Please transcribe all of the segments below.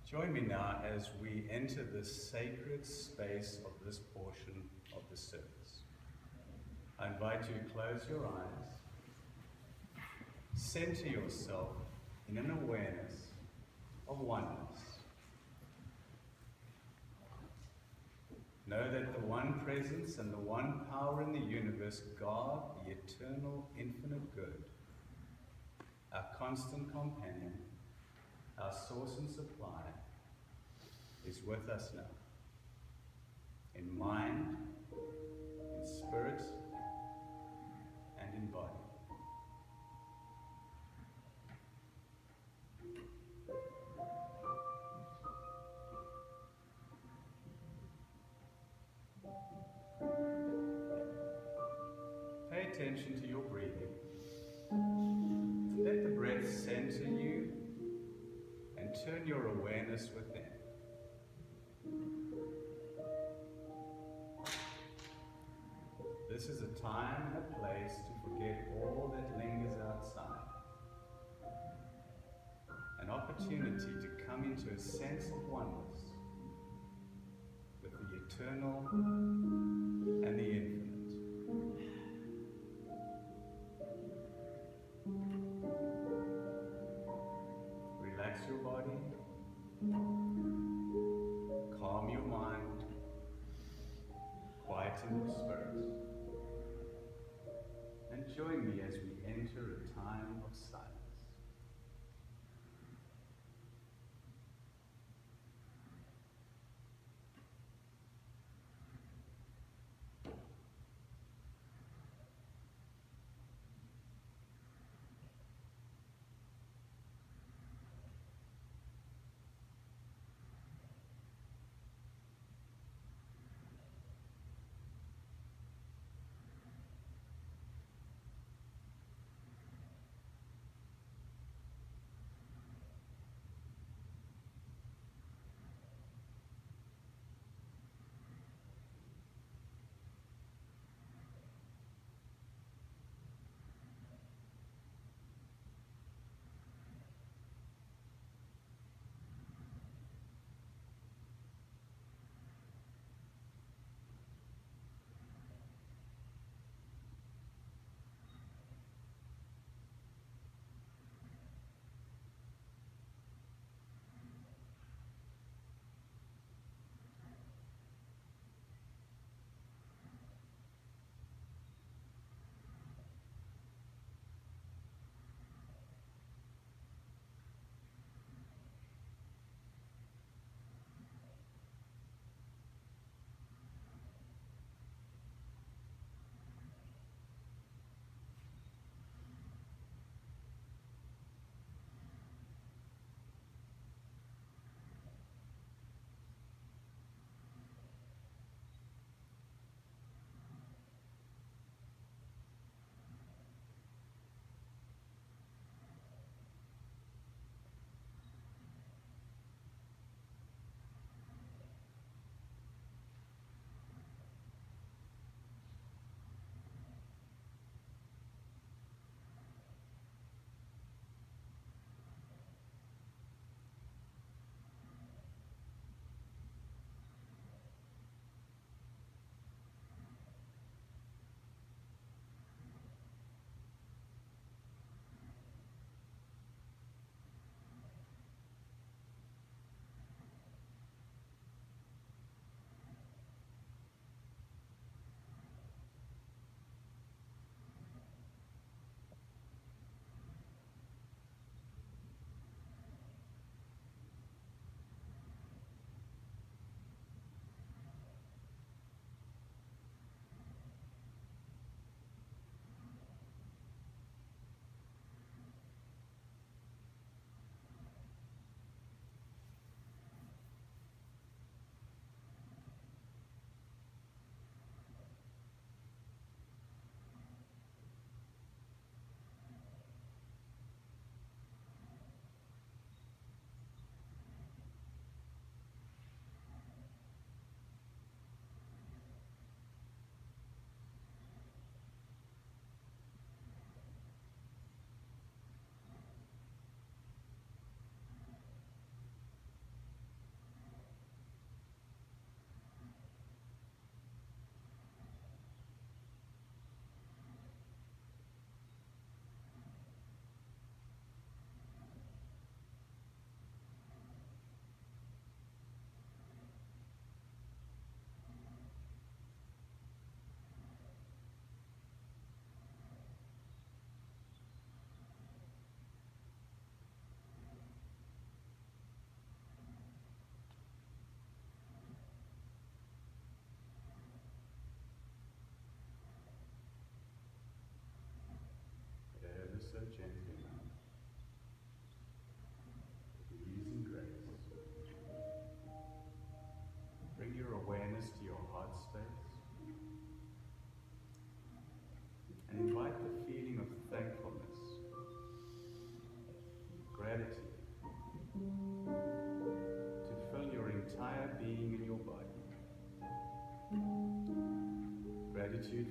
Join me now as we enter the sacred space of this portion of the service. I invite you to close your eyes, center yourself in an awareness of oneness. Know that the one presence and the one power in the universe, God, the eternal, infinite good, our constant companion, our source and supply, is with us now, in mind, in spirit, and in body. Pay attention to your breathing. Let the breath center you and turn your awareness within. This is a time and a place to forget all that lingers outside. An opportunity to come into a sense of oneness with the eternal and the infinite. Relax your body, calm your mind, quieten your spirit. And join me as we enter a time of silence.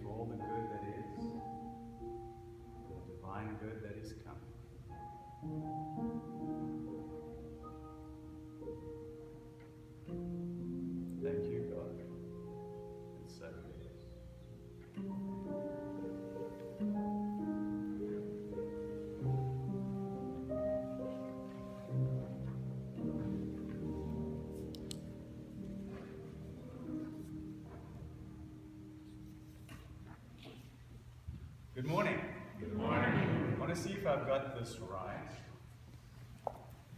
for all the good that is, the divine good that is coming. Thank you, God. And so it is. Good morning. Good morning. I want to see if I've got this right.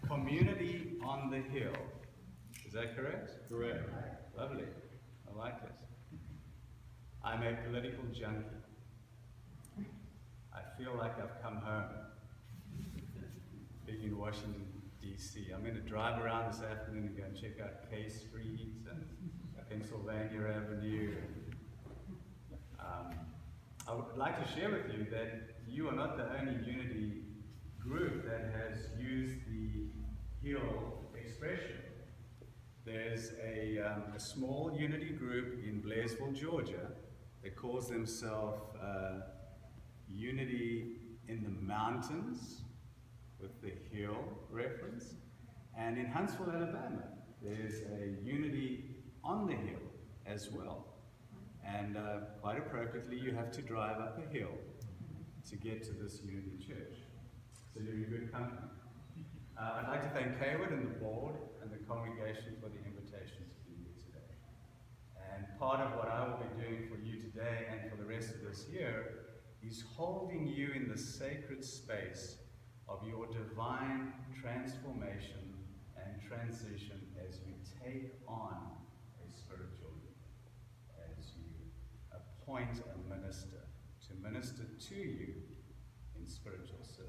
Community on the hill. Is that correct? Correct. Lovely. I like it. I'm a political junkie. I feel like I've come home. Being in Washington, D.C. I'm going to drive around this afternoon and go and check out K Street and Pennsylvania Avenue. I would like to share with you that you are not the only Unity group that has used the hill expression. There's a small Unity group in Blairsville, Georgia, that calls themselves Unity in the Mountains, with the hill reference. And in Huntsville, Alabama, there's a Unity on the hill as well. And quite appropriately, you have to drive up a hill to get to this Unity church. So you're in good company. I'd like to thank Haywood and the board and the congregation for the invitation to be here today. And part of what I will be doing for you today and for the rest of this year is holding you in the sacred space of your divine transformation and transition as you take on a spiritual leader, as you appoint a minister to minister to you in spiritual service.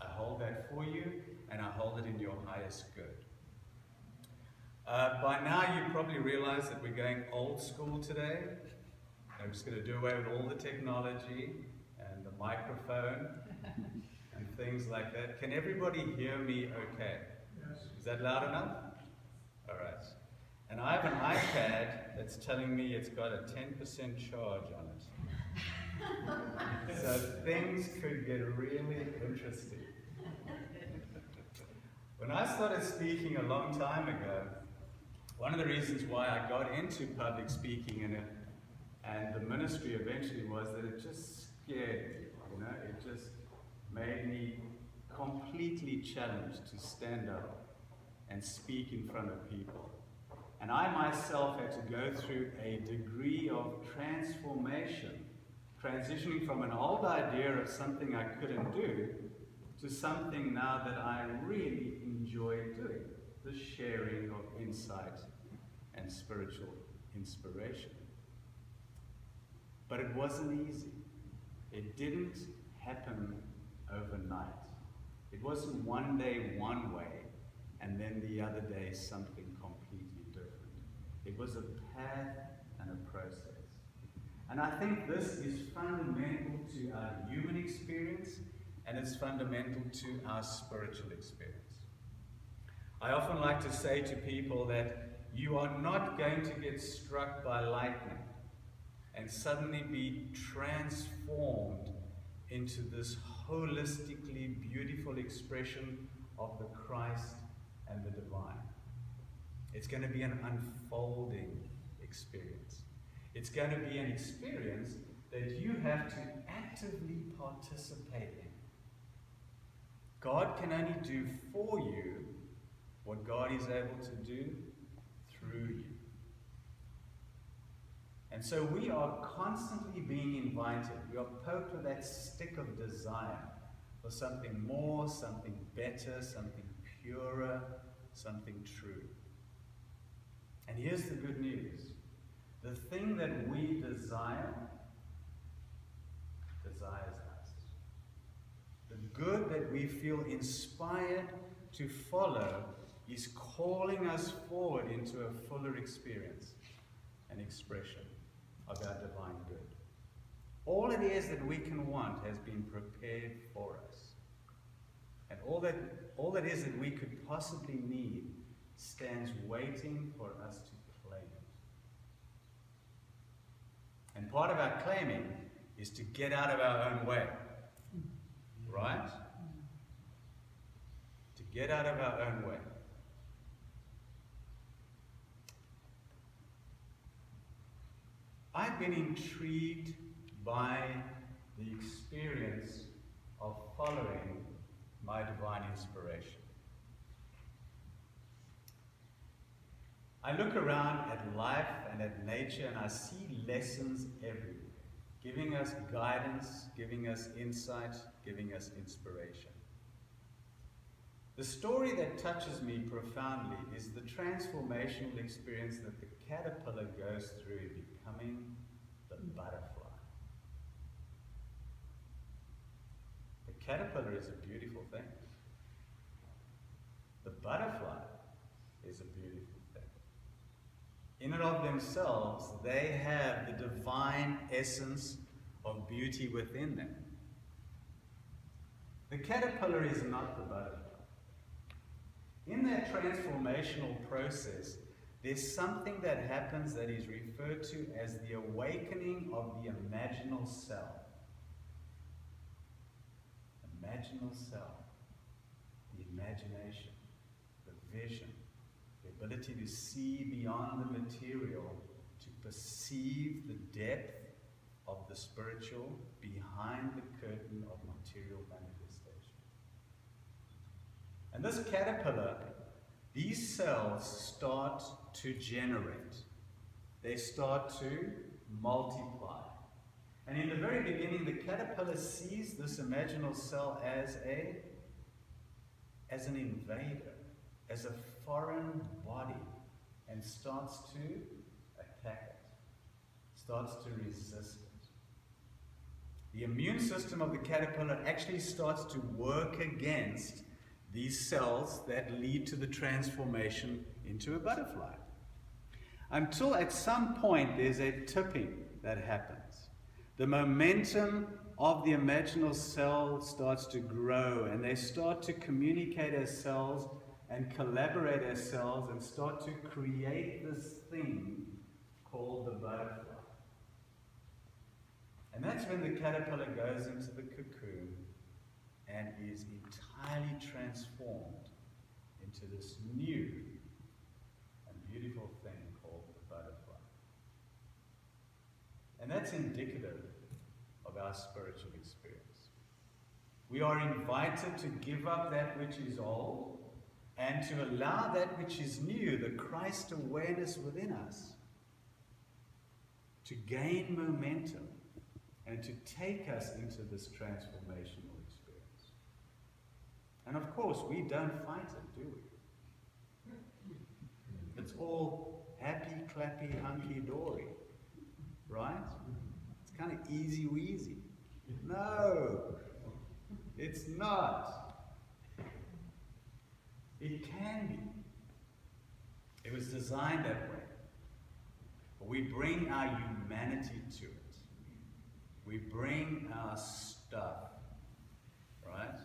I hold that for you, and I hold it in your highest good. By now, you probably realize that we're going old school today. I'm just going to do away with all the technology and the microphone and things like that. Can everybody hear me okay? Yes. Is that loud enough? All right. And I have an iPad that's telling me it's got a 10% charge on it. So things could get really interesting. When I started speaking a long time ago, one of the reasons why I got into public speaking and the ministry eventually was that it just scared me, it just made me completely challenged to stand up and speak in front of people. And I myself had to go through a degree of transformation, transitioning from an old idea of something I couldn't do to something now that I really enjoy doing, the sharing of insight and spiritual inspiration. But it wasn't easy. It didn't happen overnight. It wasn't one day one way, and then the other day something completely different. It was a path and a process. And I think this is fundamental to our human experience, and it's fundamental to our spiritual experience. I often like to say to people that you are not going to get struck by lightning and suddenly be transformed into this holistically beautiful expression of the Christ and the divine. It's going to be an unfolding experience. It's going to be an experience that you have to actively participate in. God can only do for you what God is able to do through you. And so we are constantly being invited. We are poked with that stick of desire for something more, something better, something purer, something true. And here's the good news. The thing that we desire desires us. The good that we feel inspired to follow is calling us forward into a fuller experience and expression of our divine good. All it is that we can want has been prepared for us. And all that is that we could possibly need stands waiting for us to claim it. And part of our claiming is to get out of our own way. Right? To get out of our own way. I've been intrigued by the experience of following my divine inspiration. I look around at life and at nature and I see lessons everywhere, giving us guidance, giving us insight, giving us inspiration. The story that touches me profoundly is the transformational experience that the caterpillar goes through in becoming the butterfly. The caterpillar is a beautiful thing. The butterfly is a beautiful thing. In and of themselves, they have the divine essence of beauty within them. The caterpillar is not the butterfly. In that transformational process, there's something that happens that is referred to as the awakening of the imaginal cell. Imaginal cell, the imagination, the vision, the ability to see beyond the material, to perceive the depth of the spiritual behind the curtain of material manifestation. And this caterpillar, these cells start to generate. They start to multiply. And in the very beginning, the caterpillar sees this imaginal cell as an invader, as a foreign body, and starts to attack it, starts to resist it. The immune system of the caterpillar actually starts to work against these cells that lead to the transformation into a butterfly. Until at some point there's a tipping that happens. The momentum of the imaginal cell starts to grow, and they start to communicate as cells and collaborate as cells and start to create this thing called the butterfly. And that's when the caterpillar goes into the cocoon and is entirely transformed into this new and beautiful thing called the butterfly. And that's indicative of our spiritual experience. We are invited to give up that which is old and to allow that which is new, the Christ awareness within us, to gain momentum and to take us into this transformational experience. And of course, we don't fight it, do we? It's all happy, clappy, hunky-dory, right? It's kind of easy-weasy. No, it's not. It can be. It was designed that way. But we bring our humanity to it. We bring our stuff, right?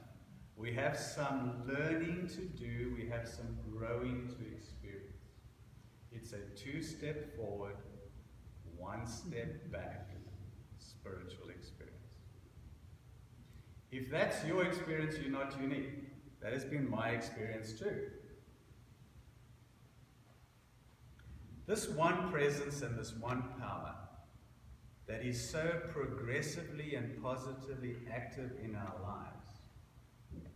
We have some learning to do. We have some growing to experience. It's a 2-step forward, 1 step back spiritual experience. If that's your experience, you're not unique. That has been my experience too. This one presence and this one power that is so progressively and positively active in our lives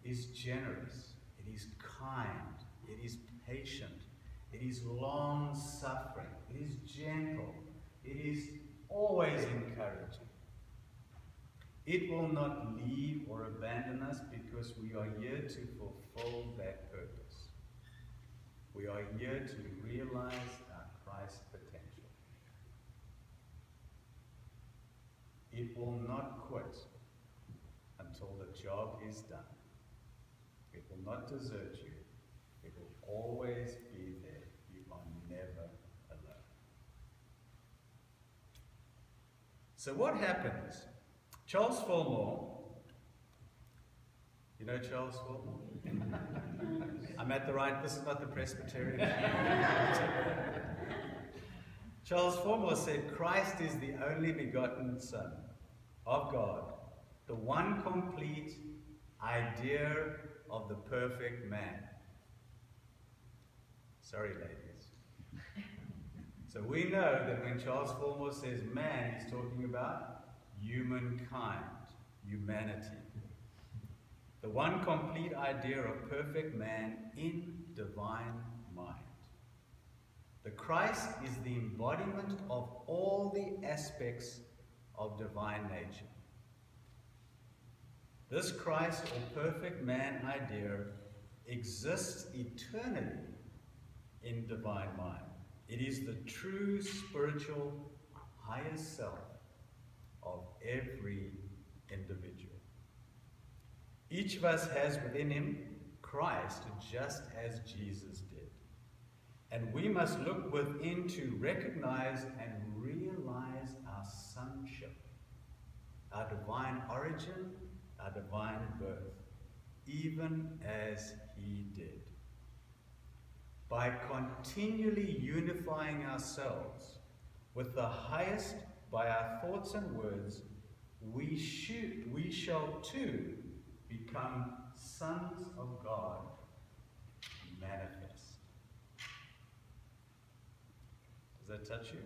is generous, it is kind, it is patient, it is long-suffering, it is gentle, it is always encouraging. It will not leave or abandon us because we are here to fulfill that purpose. We are here to realize our Christ potential. It will not quit until the job is done. It will not desert you. It will always be there. You are never alone. So what happens? Charles Fillmore, you know Charles Fillmore? I'm at the right, this is not the Presbyterian. Charles Formore said, Christ is the only begotten Son of God, the one complete idea of the perfect man. Sorry, ladies. So we know that when Charles Formore says man, he's talking about humankind, humanity. The one complete idea of perfect man in divine mind. The Christ is the embodiment of all the aspects of divine nature. This Christ or perfect man idea exists eternally in divine mind. It is the true spiritual higher self of every individual. Each of us has within him Christ just as Jesus did. And we must look within to recognize and realize our sonship, our divine origin, our divine birth, even as he did. By continually unifying ourselves with the highest by our thoughts and words, we shall too become sons of God manifest. Does that touch you?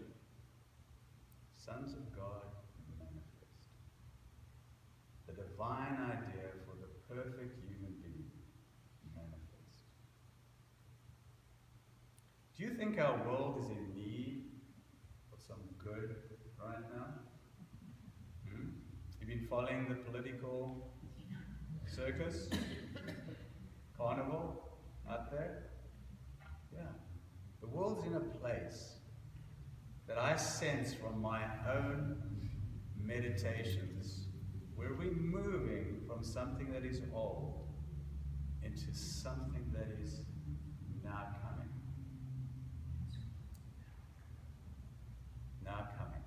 Sons of God manifest. The divine idea for the perfect human being manifest. Do you think our world is in need of some good right now? You've been following the political circus, carnival out there? Yeah. The world's in a place that I sense from my own meditations where we're moving from something that is old into something that is now coming. Now coming.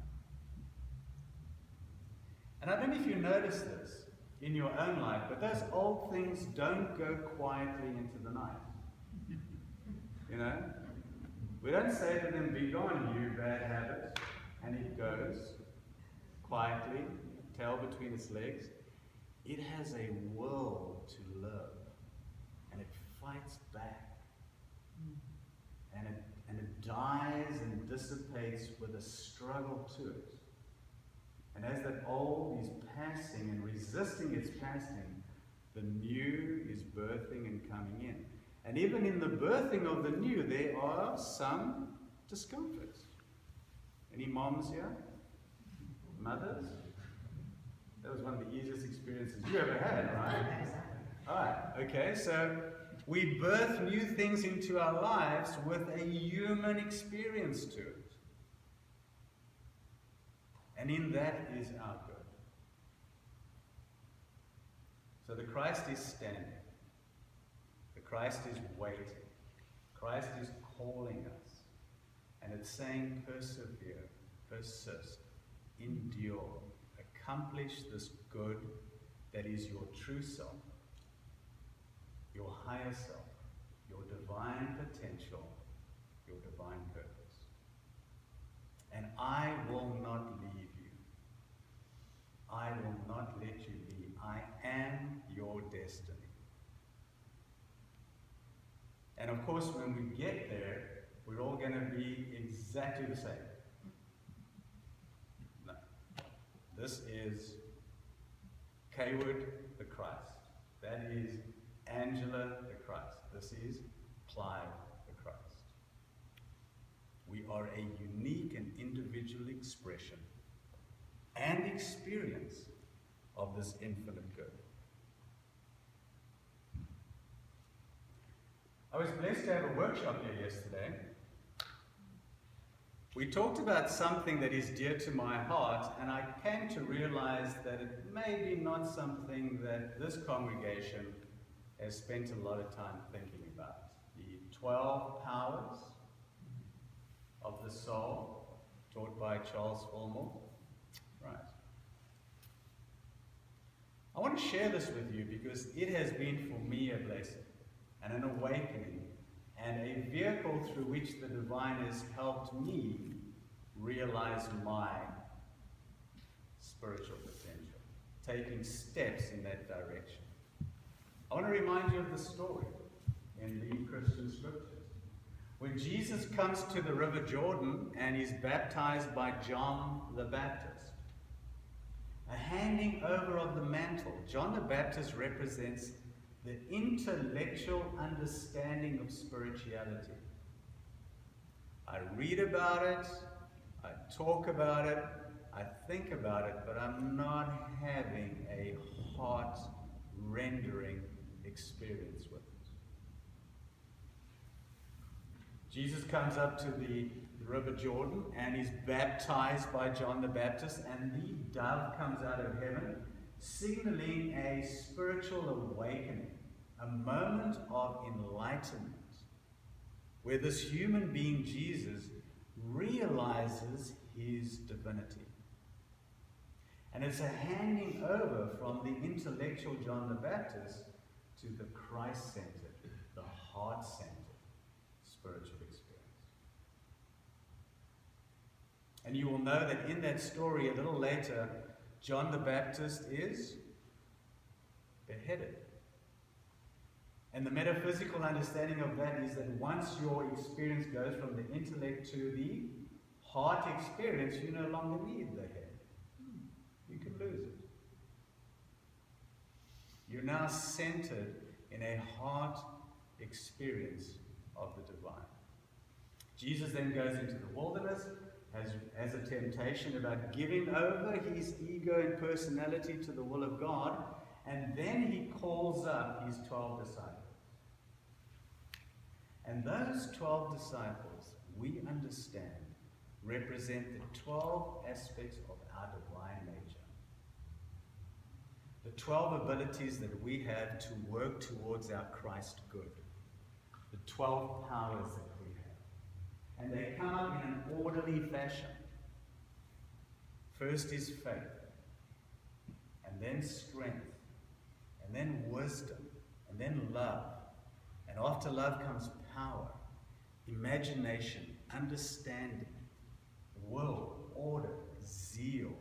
And I don't know if you notice this in your own life, but those old things don't go quietly into the night. You know? We don't say to them, be gone, you bad habit, and it goes quietly, tail between its legs. It has a world to live, and it fights back. And it dies and dissipates with a struggle to it. And as that old is passing and resisting its passing, the new is birthing and coming in. And even in the birthing of the new, there are some discomforts. Any moms here? Mothers? That was one of the easiest experiences you ever had, right? Alright, okay, so we birth new things into our lives with a human experience to it. And in that is our good. So the Christ is standing. The Christ is waiting. Christ is calling us. And it's saying, persevere, persist, endure, accomplish this good that is your true self, your higher self, your divine potential, your divine purpose. And I will not leave you. I will not let you be. I am your destiny. And of course, when we get there, we're all going to be exactly the same. No. This is Kaywood the Christ. That is Angela the Christ. This is Clive the Christ. We are a unique and individual expression and experience of this infinite good. I was blessed to have a workshop here yesterday. We talked about something that is dear to my heart, and I came to realize that it may be not something that this congregation has spent a lot of time thinking about. The 12 powers of the soul, taught by Charles Formore. Right. I want to share this with you because it has been for me a blessing and an awakening and a vehicle through which the divine has helped me realize my spiritual potential, taking steps in that direction. I want to remind you of the story in the Christian scriptures. When Jesus comes to the River Jordan and is baptized by John the Baptist, a handing over of the mantle. John the Baptist represents the intellectual understanding of spirituality. I read about it, I talk about it, I think about it, but I'm not having a heart-rendering experience with it. Jesus comes up to the River Jordan and is baptized by John the Baptist, and the dove comes out of heaven, signaling a spiritual awakening, a moment of enlightenment, where this human being, Jesus, realizes his divinity. And it's a handing over from the intellectual John the Baptist to the Christ-centered, the heart-centered spiritual experience. And you will know that in that story, a little later, John the Baptist is beheaded. And the metaphysical understanding of that is that once your experience goes from the intellect to the heart experience, you no longer need the head. You can lose it. You're now centered in a heart experience of the divine. Jesus then goes into the wilderness, has a temptation about giving over his ego and personality to the will of God, and then he calls up his 12 disciples. And those 12 disciples, we understand, represent the 12 aspects of our divine nature. The 12 abilities that we have to work towards our Christ good. The 12 powers that we have. And they come up in an orderly fashion. First is faith, and then strength, and then wisdom, and then love. And after love comes power, imagination, understanding, will, order, zeal,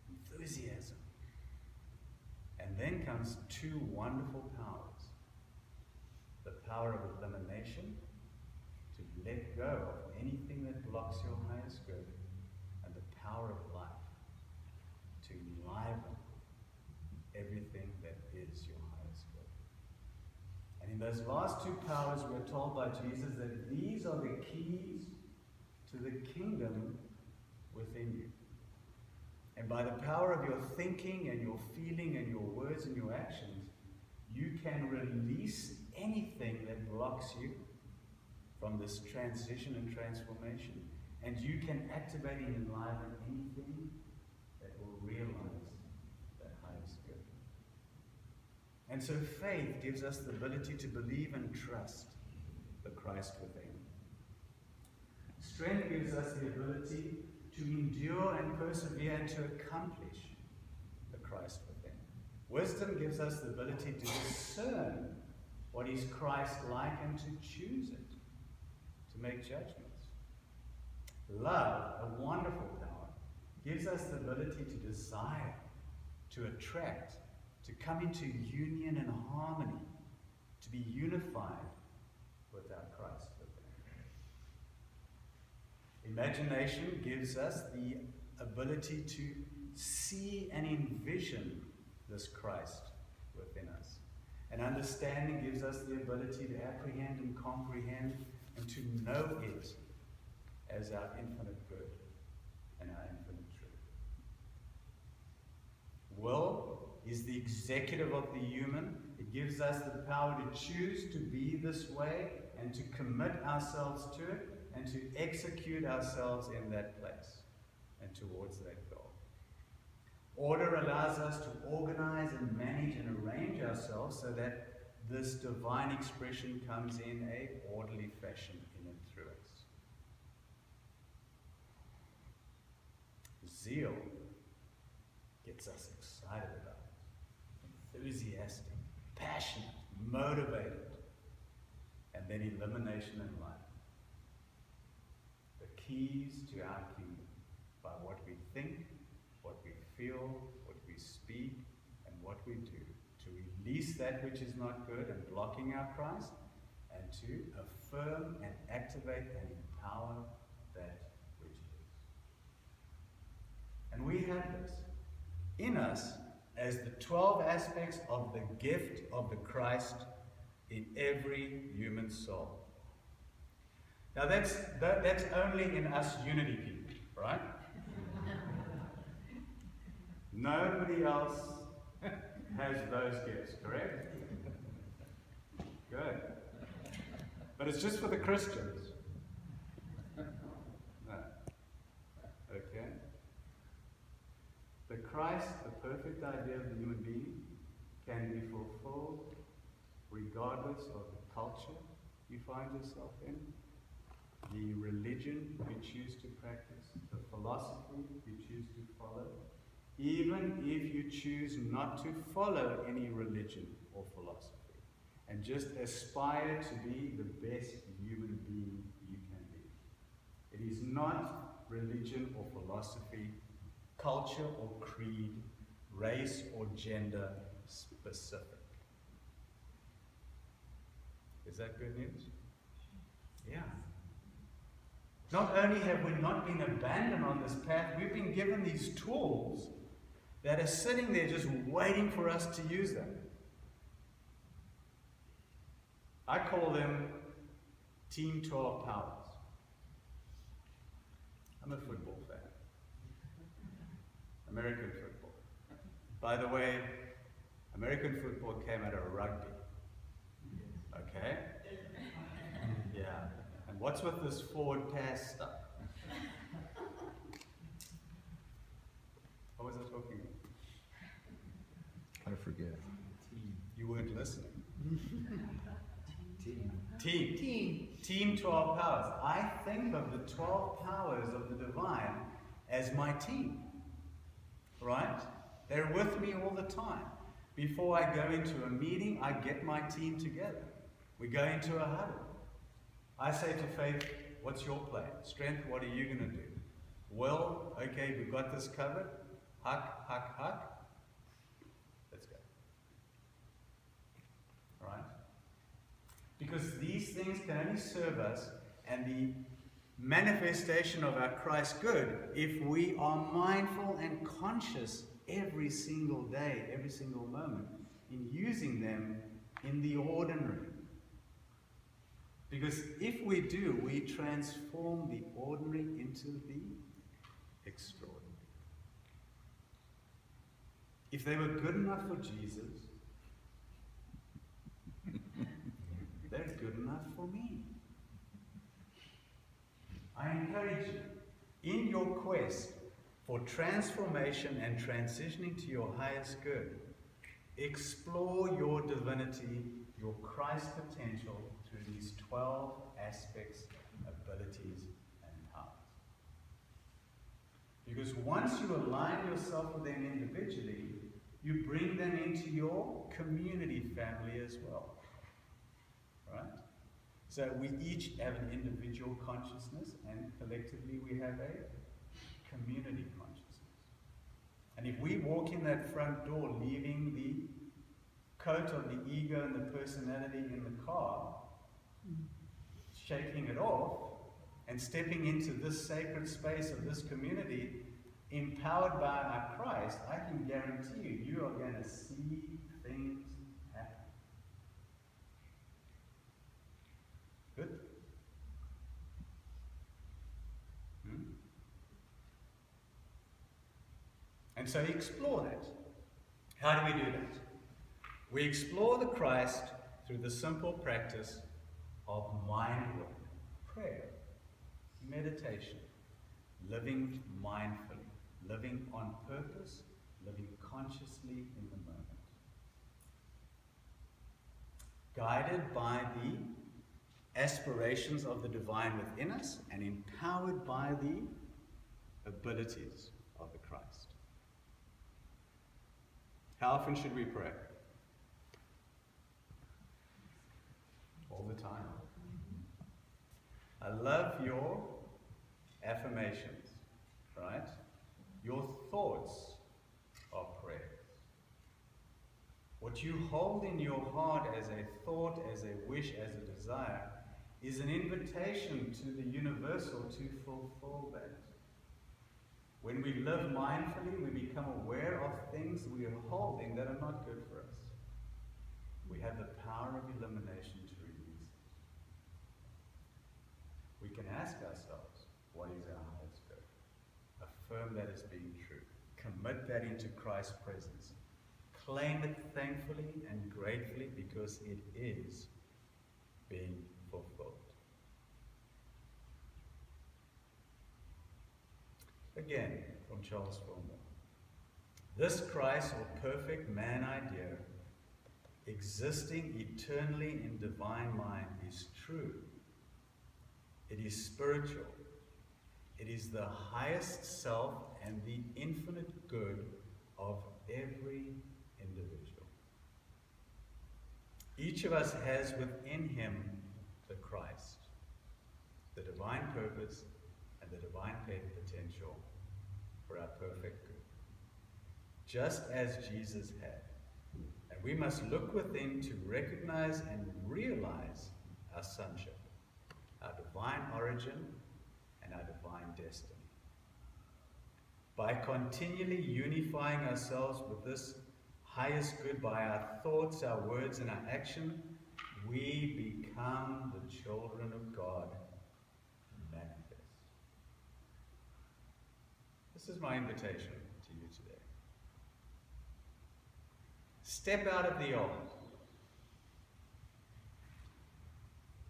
enthusiasm. And then comes two wonderful powers. The power of elimination, to let go of anything that blocks your highest good, and the power of life, to enliven everything that is your highest good. And in those last two powers, we are told by Jesus that these are the keys to the kingdom within you. And by the power of your thinking and your feeling and your words and your actions, you can release anything that blocks you from this transition and transformation. And you can activate and enliven anything that will realize that highest good. And so faith gives us the ability to believe and trust the Christ within. Strength gives us the ability to endure and persevere and to accomplish the Christ within. Wisdom gives us the ability to discern what is Christ-like and to choose it, to make judgments. Love, a wonderful power, gives us the ability to desire, to attract, to come into union and harmony, to be unified with our Christ within. Imagination gives us the ability to see and envision this Christ within us. And understanding gives us the ability to apprehend and comprehend and to know it as our infinite good and our infinite truth. Will is the executive of the human. It gives us the power to choose to be this way and to commit ourselves to it and to execute ourselves in that place and towards that goal. Order allows us to organize and manage and arrange ourselves so that this divine expression comes in an orderly fashion in and through us. Zeal gets us excited about it, enthusiastic, passionate, motivated, and then elimination and life. The keys to our kingdom by what we think, what we feel, what we speak, and what we do, to release that which is not good and blocking our Christ, and to affirm and activate and empower that which is. And we have this in us as the 12 aspects of the gift of the Christ in every human soul. Now that's only in us unity people, right? Nobody else has those gifts, correct? Good. But it's just for the Christians. No. Okay. The Christ, the perfect idea of the human being, can be fulfilled regardless of the culture you find yourself in, the religion you choose to practice, the philosophy you choose to follow, even if you choose not to follow any religion or philosophy, and just aspire to be the best human being you can be. It is not religion or philosophy, culture or creed, race or gender specific. Is that good news? Yeah. Not only have we not been abandoned on this path, we've been given these tools that are sitting there just waiting for us to use them. I call them Team 12 powers. I'm a football fan. American football. By the way, American football came out of rugby. Okay? Yeah. And what's with this forward pass stuff? What was I talking about? I forget. You weren't listening. Team. Team 12 powers. I think of the 12 powers of the divine as my team. Right? They're with me all the time. Before I go into a meeting, I get my team together. We go into a huddle. I say to Faith, what's your plan? Strength, what are you going to do? Will, okay, we've got this covered. Huck. Let's go. Right? Because these things can only serve us and the manifestation of our Christ good if we are mindful and conscious every single day, every single moment, in using them in the ordinary. Because if we do, we transform the ordinary into the extraordinary. If they were good enough for Jesus, they're good enough for me. I encourage you, in your quest for transformation and transitioning to your highest good, explore your divinity, your Christ potential through these 12 aspects, abilities, and powers. Because once you align yourself with them individually, you bring them into your community family as well. Right? So we each have an individual consciousness, and collectively we have a community consciousness. And if we walk in that front door leaving the coat of the ego and the personality in the car, shaking it off, and stepping into this sacred space of this community, empowered by our Christ, I can guarantee you are going to see things happen. Good? And so explore that. How do we do that? We explore the Christ through the simple practice of mind work, prayer, meditation, living mindfully, living on purpose, living consciously in the moment. Guided by the aspirations of the divine within us and empowered by the abilities of the Christ. How often should we pray? All the time. I love your affirmations, right? Your thoughts are prayers. What you hold in your heart as a thought, as a wish, as a desire, is an invitation to the universal to fulfill that. When we live mindfully, we become aware of things we are holding that are not good for us. We have the power of elimination to release it. We can ask ourselves, what is our highest good? Affirm that as being true. Commit that into Christ's presence. Claim it thankfully and gratefully because it is being fulfilled. Again, from Charles Fillmore. This Christ, or perfect man idea, existing eternally in divine mind, is true. It is spiritual. It is the highest self and the infinite good of every individual. Each of us has within him the Christ, the divine purpose and the divine potential for our perfect good, just as Jesus had. And we must look within to recognize and realize our sonship, our divine origin, and our divine destiny. By continually unifying ourselves with this highest good by our thoughts, our words, and our action, we become the children of God manifest. This is my invitation to you today. Step out of the old.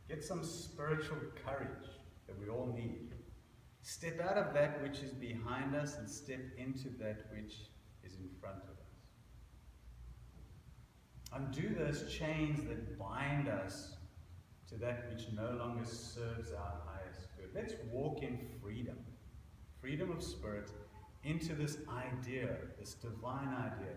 Get some spiritual courage that we all need. Step out of that which is behind us and step into that which is in front of us. Undo those chains that bind us to that which no longer serves our highest good. Let's walk in freedom, freedom of spirit, into this idea, this divine idea,